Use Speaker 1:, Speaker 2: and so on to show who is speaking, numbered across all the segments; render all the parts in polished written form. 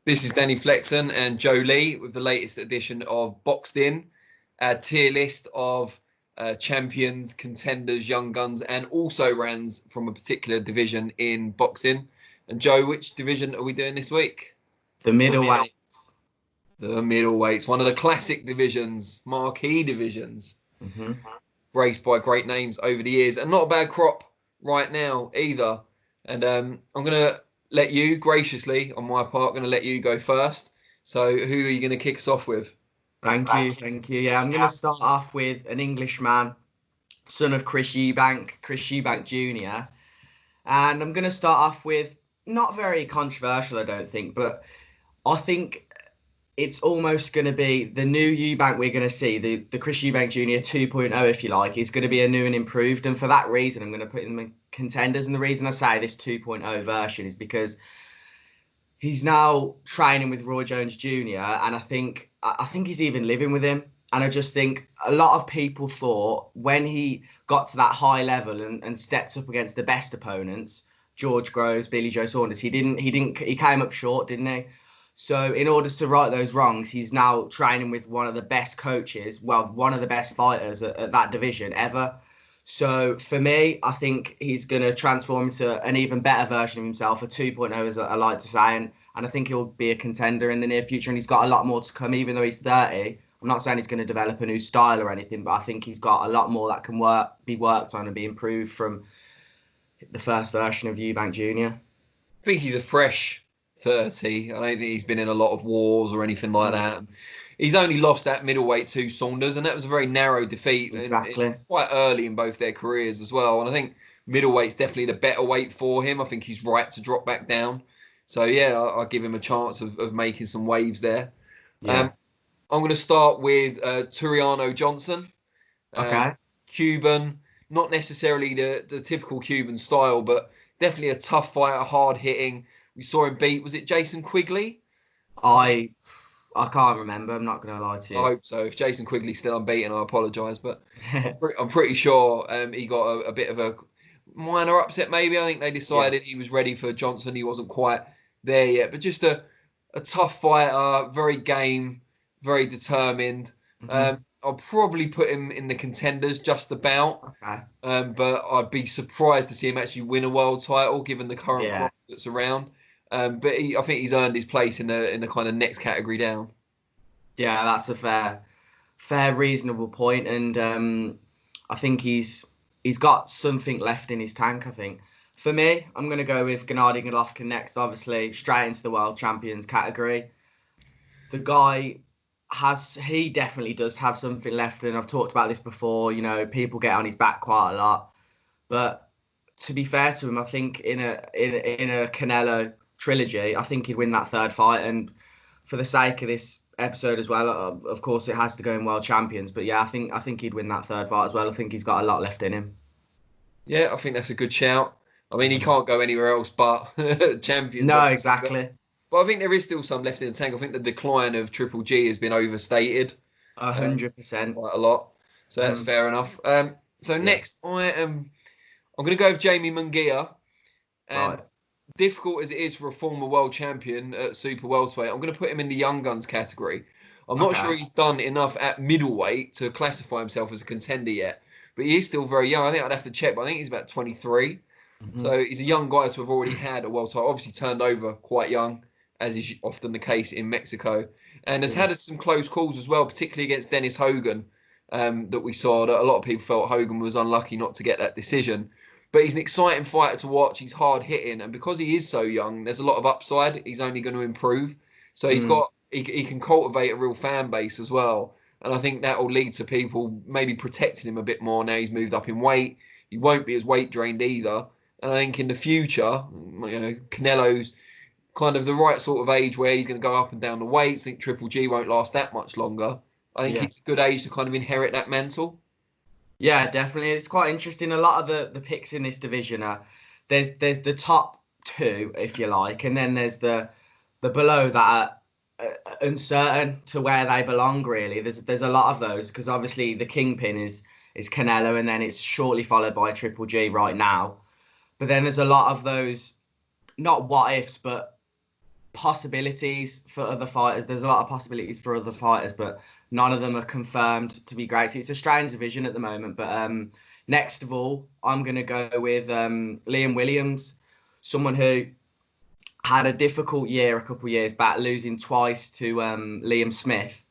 Speaker 1: This is Danny Flexen and Joe Leigh with the latest edition of Boxed In, our tier list of champions, contenders, young guns, and also rans from a particular division in boxing. And Joe, which division are we doing this week?
Speaker 2: The middleweights.
Speaker 1: The middleweights, one of the classic divisions, marquee divisions, graced by great names over the years, and not a bad crop right now either. And I'm going to let you, graciously, on my part, going to let you go first. So who are you going to kick us off with?
Speaker 2: Thank you. Yeah, I'm going to start off with an Englishman, son of Eubank Jr. And I'm going to start off with, not very controversial, I don't think, but I think it's almost going to be the new Eubank we're going to see, the Eubank Jr. 2.0, if you like, is going to be a new and improved. And for that reason, I'm going to put him in contenders. And the reason I say this 2.0 version is because he's now training with Roy Jones Jr. And I think he's even living with him. And I just think a lot of people thought when he got to that high level and stepped up against the best opponents, George Groves, Billy Joe Saunders, he came up short, didn't he? So in order to right those wrongs, he's now training with one of the best coaches, well, one of the best fighters at that division ever. So for me, I think he's going to transform into an even better version of himself, a 2.0, as I like to say. And I think he'll be a contender in the near future. And he's got a lot more to come, even though he's 30. I'm not saying he's going to develop a new style or anything, but I think he's got a lot more that can be worked on and be improved from the first version of Eubank Jr.
Speaker 1: I think he's a fresh 30. I don't think he's been in a lot of wars or anything like that. He's only lost at middleweight to Saunders, and that was a very narrow defeat.
Speaker 2: Exactly.
Speaker 1: Quite early in both their careers as well. And I think middleweight's definitely the better weight for him. I think he's right to drop back down. So, yeah, I'll give him a chance of making some waves there.
Speaker 2: Yeah.
Speaker 1: I'm going to start with Turiano Johnson.
Speaker 2: Okay.
Speaker 1: Cuban, not necessarily the typical Cuban style, but definitely a tough fighter, hard-hitting. We saw him beat, was it Jason Quigley?
Speaker 2: I can't remember. I'm not going to lie to you.
Speaker 1: I hope so. If Jason Quigley's still unbeaten, I apologise. But I'm pretty sure he got a bit of a minor upset, maybe. I think they decided he was ready for Johnson. He wasn't quite there yet. But just a tough fighter, very game, very determined. I'll probably put him in the contenders just about.
Speaker 2: Okay.
Speaker 1: But I'd be surprised to see him actually win a world title, given the current crop that's around. But I think he's earned his place in the kind of next category down.
Speaker 2: Yeah, that's a fair, reasonable point, and I think he's got something left in his tank. I think for me, I'm going to go with Gennady Golovkin next. Obviously, straight into the world champions category. The guy he definitely does have something left, and I've talked about this before. You know, people get on his back quite a lot, but to be fair to him, I think in a Canelo trilogy, I think he'd win that third fight. And for the sake of this episode as well, of course, it has to go in world champions. But yeah, I think he'd win that third fight as well. I think he's got a lot left in him.
Speaker 1: Yeah, I think that's a good shout. I mean, he can't go anywhere else but champions.
Speaker 2: No, exactly.
Speaker 1: But I think there is still some left in the tank. I think the decline of Triple G has been overstated.
Speaker 2: 100%.
Speaker 1: Quite a lot. So that's fair enough. Next, I'm going to go with Jamie Munguia. And difficult as it is for a former world champion at super welterweight, I'm going to put him in the young guns category. I'm not sure he's done enough at middleweight to classify himself as a contender yet, but he is still very young. I think I'd have to check, but I think he's about 23. So he's a young guy to have already had a world title. Obviously turned over quite young, as is often the case in Mexico, and has had some close calls as well, particularly against Dennis Hogan, that we saw. That a lot of people felt Hogan was unlucky not to get that decision. But he's an exciting fighter to watch. He's hard hitting, and because he is so young, there's a lot of upside. He's only going to improve. So he can cultivate a real fan base as well, and I think that will lead to people maybe protecting him a bit more now he's moved up in weight. He won't be as weight drained either, and I think in the future, you know, Canelo's kind of the right sort of age where he's going to go up and down the weights. I think Triple G won't last that much longer. I think he's a good age to kind of inherit that mantle.
Speaker 2: Yeah, definitely. It's quite interesting. A lot of the picks in this division are there's the top two, if you like, and then there's the below that are uncertain to where they belong. Really, there's a lot of those because obviously the kingpin is Canelo, and then it's shortly followed by Triple G right now. But then there's a lot of those, not what ifs, but possibilities for other fighters. There's a lot of possibilities for other fighters, but none of them are confirmed to be great. So it's a strange division at the moment. But next of all, I'm going to go with Liam Williams, someone who had a difficult year a couple of years back, losing twice to Liam Smith.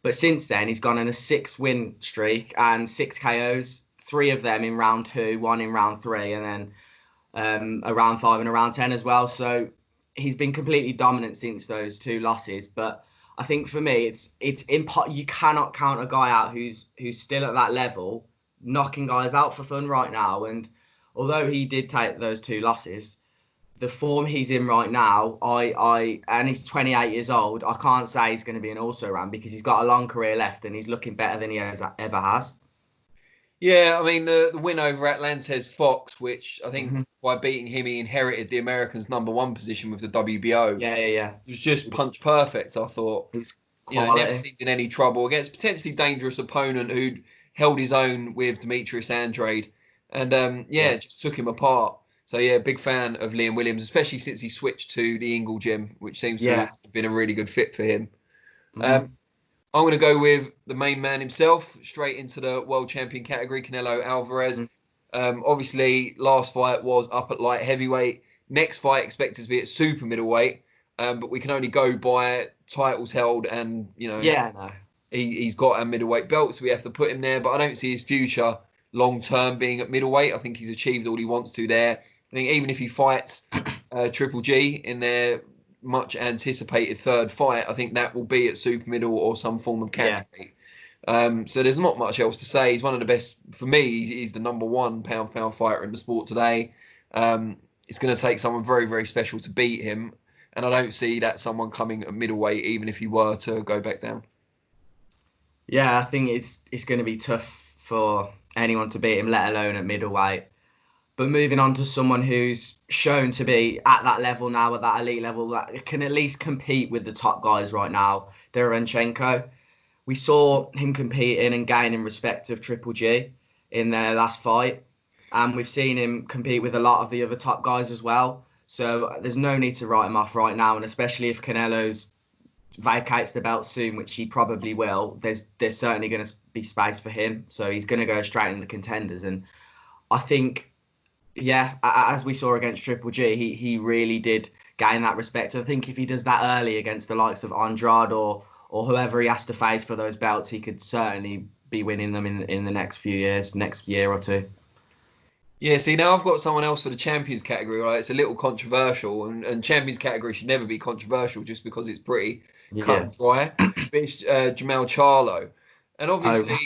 Speaker 2: But since then, he's gone on a 6-win streak and 6 KOs, 3 of them in round 2, 1 in round 3, and then a round 5 and a round 10 as well. So he's been completely dominant since those 2 losses. But I think for me, you cannot count a guy out who's still at that level, knocking guys out for fun right now. And although he did take those 2 losses, the form he's in right now, and he's 28 years old, I can't say he's going to be an also-ran because he's got a long career left and he's looking better than he ever has.
Speaker 1: Yeah, I mean, the win over Atlantes Fox, which I think by beating him, he inherited the Americans' #1 position with the WBO.
Speaker 2: Yeah.
Speaker 1: It was just punch perfect, I thought.
Speaker 2: He's
Speaker 1: never seemed in any trouble against a potentially dangerous opponent who'd held his own with Demetrius Andrade. And, just took him apart. So, yeah, big fan of Liam Williams, especially since he switched to the Ingle gym, which seems to have been a really good fit for him. I'm going to go with the main man himself, straight into the world champion category, Canelo Alvarez. Obviously, last fight was up at light heavyweight. Next fight expected to be at super middleweight, but we can only go by titles held and, he's got a middleweight belt, so we have to put him there. But I don't see his future long-term being at middleweight. I think he's achieved all he wants to there. I think even if he fights Triple G in their much anticipated 3rd fight, I think that will be at super middle or some form of catchweight. So there's not much else to say. He's one of the best. For me, he's the #1 pound-for-pound fighter in the sport today. It's going to take someone very, very special to beat him. And I don't see that someone coming at middleweight, even if he were to go back down.
Speaker 2: Yeah, I think it's going to be tough for anyone to beat him, let alone at middleweight. But moving on to someone who's shown to be at that level now, at that elite level, that can at least compete with the top guys right now, Derevyanchenko. We saw him competing and gaining respect of Triple G in their last fight. And we've seen him compete with a lot of the other top guys as well. So there's no need to write him off right now. And especially if Canelo's vacates the belt soon, which he probably will, there's certainly going to be space for him. So he's going to go straight in the contenders. And I think, as we saw against Triple G, he really did gain that respect. I think if he does that early against the likes of Andrade or whoever he has to face for those belts, he could certainly be winning them in the next year or 2.
Speaker 1: Yeah, see, now I've got someone else for the champions category, right? It's a little controversial, and champions category should never be controversial just because it's pretty cut and dry. But it's Jermall Charlo. And obviously,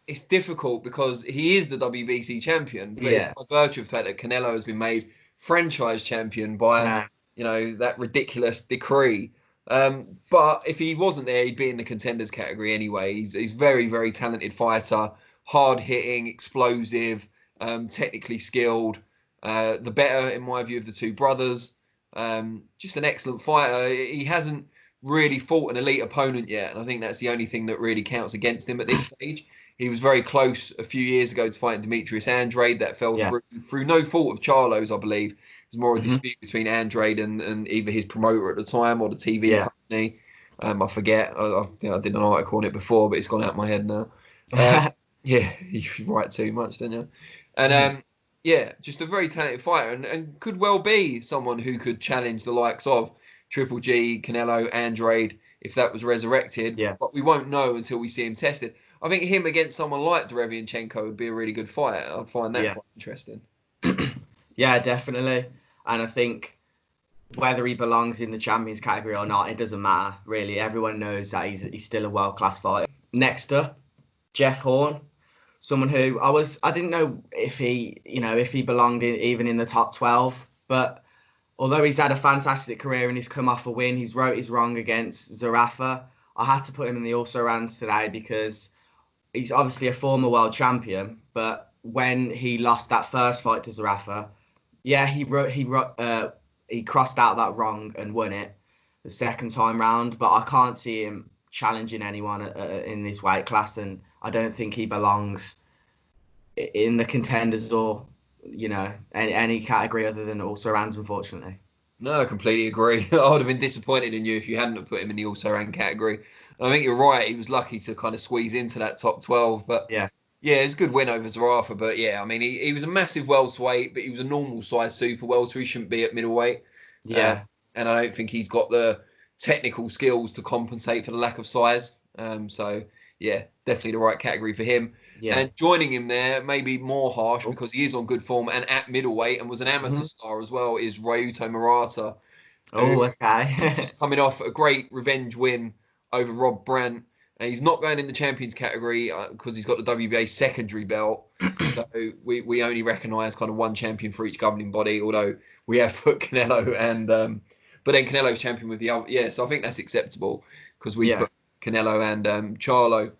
Speaker 1: it's difficult because he is the WBC champion, but it's by virtue of the fact that Canelo has been made franchise champion by, that ridiculous decree. But if he wasn't there, he'd be in the contenders category anyway. He's very, very talented fighter, hard-hitting, explosive, technically skilled, the better, in my view, of the 2 brothers. Just an excellent fighter. He hasn't really fought an elite opponent yet, and I think that's the only thing that really counts against him at this stage. He was very close a few years ago to fighting Demetrius Andrade. That fell through no fault of Charlo's, I believe. It was more a dispute between Andrade and either his promoter at the time or the TV company. I forget. I think I did an article on it before, but it's gone out of my head now. You write too much, don't you? And just a very talented fighter and could well be someone who could challenge the likes of Triple G, Canelo, Andrade, if that was resurrected. But we won't know until we see him tested. I think him against someone like Derevyanchenko would be a really good fight. I find that quite interesting.
Speaker 2: Yeah, definitely. And I think whether he belongs in the champions category or not, it doesn't matter, really. Everyone knows that he's still a world-class fighter. Next up, Jeff Horn. Someone who I didn't know if he belonged even in the top 12, but although he's had a fantastic career and he's come off a win, he's wrote his wrong against Zerafa. I had to put him in the also-rans today because he's obviously a former world champion, but when he lost that first fight to Zerafa, he crossed out that wrong and won it the second time round, but I can't see him challenging anyone in this weight class, and I don't think he belongs in the contenders or any category other than also-rans, unfortunately.
Speaker 1: No, I completely agree. I would have been disappointed in you if you hadn't have put him in the also-ran category. And I think you're right. He was lucky to kind of squeeze into that top 12. But
Speaker 2: Yeah.
Speaker 1: yeah, it's a good win over Zarafa. But yeah, I mean, he was a massive welterweight, but he was a normal size super welter. He shouldn't be at middleweight.
Speaker 2: Yeah.
Speaker 1: And I don't think he's got the technical skills to compensate for the lack of size. So yeah, definitely the right category for him.
Speaker 2: Yeah.
Speaker 1: And joining him there, maybe more harsh
Speaker 2: Oh.
Speaker 1: because he is on good form and at middleweight and was an amateur star as well, is Ryota Murata,
Speaker 2: Oh,
Speaker 1: who's
Speaker 2: okay.
Speaker 1: just coming off a great revenge win over Rob Brandt. And he's not going in the champions category because he's got the WBA secondary belt. So we only recognise kind of one champion for each governing body, although we have put Canelo and but then Canelo's champion with the other. Yeah, so I think that's acceptable because we put Canelo and Charlo.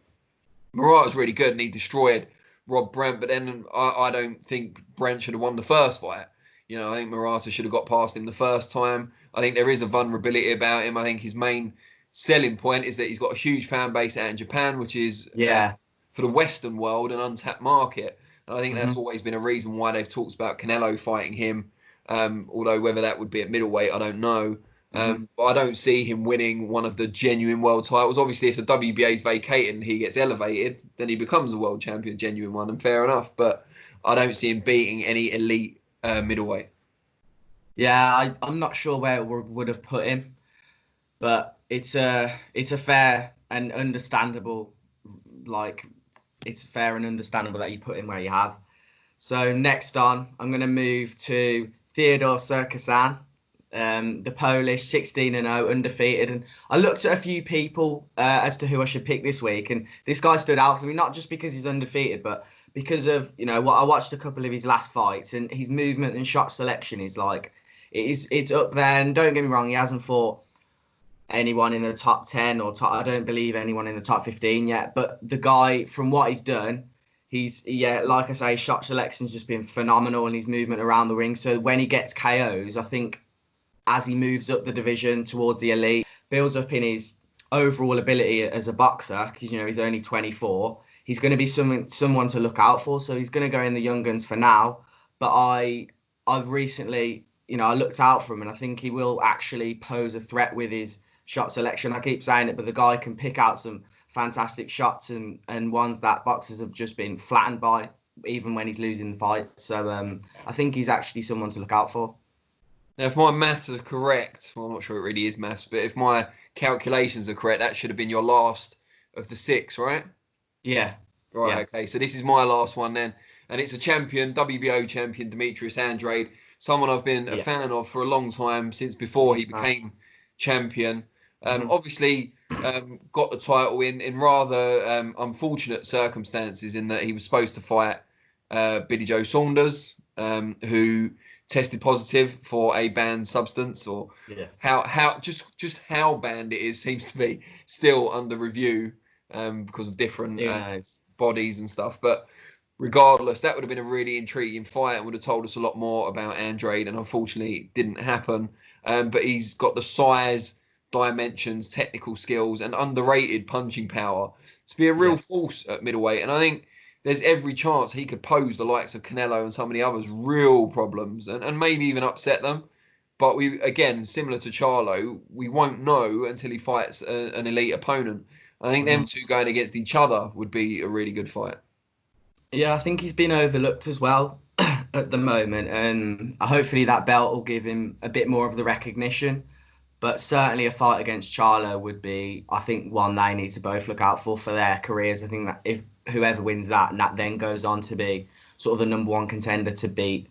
Speaker 1: Murata's really good and he destroyed Rob Brandt, but then I don't think Brandt should have won the first fight. You know, I think Murata should have got past him the first time. I think there is a vulnerability about him. I think his main selling point is that he's got a huge fan base out in Japan, which is for the Western world an untapped market. And I think that's always been a reason why they've talked about Canelo fighting him. Although whether that would be at middleweight, I don't know. But I don't see him winning one of the genuine world titles. Obviously, if the WBA is vacated and he gets elevated, then he becomes a world champion, genuine one, and fair enough. But I don't see him beating any elite middleweight.
Speaker 2: Yeah, I'm not sure where it would have put him, but it's a fair and understandable, like, it's fair and understandable that you put him where you have. So next on, I'm going to move to Theodore Sergiy, the Polish, 16-0, undefeated. And I looked at a few people as to who I should pick this week, and this guy stood out for me, not just because he's undefeated, but because of, you know, what I watched a couple of his last fights, and his movement and shot selection is like, it's up there. And don't get me wrong, he hasn't fought anyone in the top 10 or top, I don't believe anyone in the top 15 yet, but the guy, from what he's done, like I say, shot selection's just been phenomenal, and his movement around the ring. So when he gets KOs, I think as he moves up the division towards the elite, builds up in his overall ability as a boxer, because, you know, he's only 24, he's going to be someone to look out for. So he's going to go in the young guns for now. But I've recently, you know, I looked out for him, and I think he will actually pose a threat with his shot selection. I keep saying it, but the guy can pick out some fantastic shots and ones that boxers have just been flattened by, even when he's losing the fight. So I think he's actually someone to look out for.
Speaker 1: Now, if my maths are correct, well, I'm not sure it really is maths, but if my calculations are correct, that should have been your last of the 6, right?
Speaker 2: Yeah.
Speaker 1: Right,
Speaker 2: yeah.
Speaker 1: Okay. So this is my last one then. And it's a champion, WBO champion, Demetrius Andrade, someone I've been a fan of for a long time, since before he became champion. Obviously, got the title in rather unfortunate circumstances, in that he was supposed to fight Billy Joe Saunders, who tested positive for a banned substance, or how how banned it is seems to be still under review because of different bodies and stuff. But regardless, that would have been a really intriguing fight and would have told us a lot more about Andrade, and unfortunately it didn't happen. But he's got the size, dimensions, technical skills, and underrated punching power to be a real force at middleweight. And I think there's every chance he could pose the likes of Canelo and some of the others real problems, and maybe even upset them. But we, again, similar to Charlo, we won't know until he fights an elite opponent. I think them two going against each other would be a really good fight.
Speaker 2: Yeah, I think he's been overlooked as well at the moment, and hopefully that belt will give him a bit more of the recognition. But certainly a fight against Charlo would be, I think, one they need to both look out for their careers. I think that if whoever wins that, and that then goes on to be sort of the number one contender to beat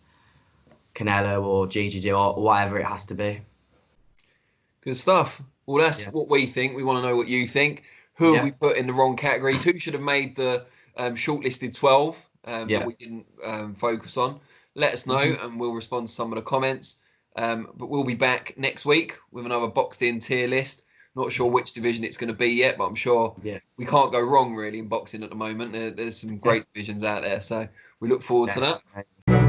Speaker 2: Canelo or GGG or whatever it has to be.
Speaker 1: Good stuff. Well, that's what we think. We want to know what you think. Who have we put in the wrong categories? Who should have made the shortlisted 12 that we didn't focus on? Let us know, and we'll respond to some of the comments. But we'll be back next week with another boxed in tier list. Not sure which division it's going to be yet, but I'm sure we can't go wrong really in boxing at the moment. There's some great divisions out there, so we look forward to that.